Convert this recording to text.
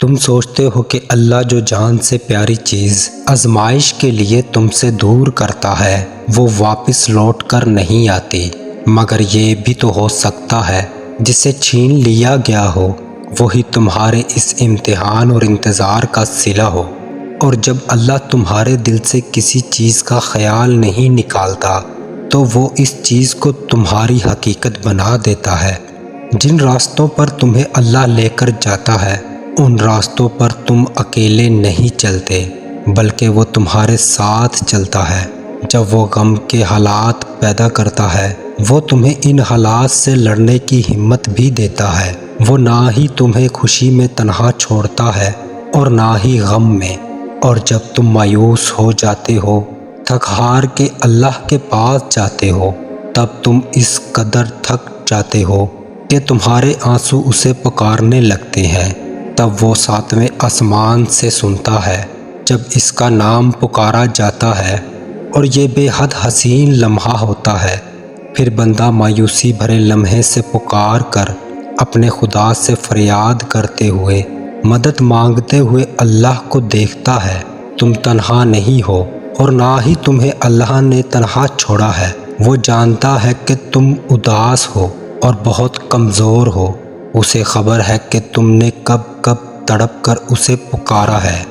تم سوچتے ہو کہ اللہ جو جان سے پیاری چیز آزمائش کے لیے تم سے دور کرتا ہے وہ واپس لوٹ کر نہیں آتی، مگر یہ بھی تو ہو سکتا ہے جسے چھین لیا گیا ہو وہی تمہارے اس امتحان اور انتظار کا صلہ ہو۔ اور جب اللہ تمہارے دل سے کسی چیز کا خیال نہیں نکالتا تو وہ اس چیز کو تمہاری حقیقت بنا دیتا ہے۔ جن راستوں پر تمہیں اللہ لے کر جاتا ہے ان راستوں پر تم اکیلے نہیں چلتے بلکہ وہ تمہارے ساتھ چلتا ہے۔ جب وہ غم کے حالات پیدا کرتا ہے وہ تمہیں ان حالات سے لڑنے کی ہمت بھی دیتا ہے۔ وہ نہ ہی تمہیں خوشی میں تنہا چھوڑتا ہے اور نہ ہی غم میں۔ اور جب تم مایوس ہو جاتے ہو، تھک ہار کے اللہ کے پاس جاتے ہو، تب تم اس قدر تھک جاتے ہو کہ تمہارے آنسو اسے پکارنے لگتے ہیں۔ تب وہ ساتویں آسمان سے سنتا ہے جب اس کا نام پکارا جاتا ہے، اور یہ بے حد حسین لمحہ ہوتا ہے۔ پھر بندہ مایوسی بھرے لمحے سے پکار کر اپنے خدا سے فریاد کرتے ہوئے، مدد مانگتے ہوئے اللہ کو دیکھتا ہے۔ تم تنہا نہیں ہو اور نہ ہی تمہیں اللہ نے تنہا چھوڑا ہے۔ وہ جانتا ہے کہ تم اداس ہو اور بہت کمزور ہو۔ اسے خبر ہے کہ تم نے کب کب تڑپ کر اسے پکارا ہے۔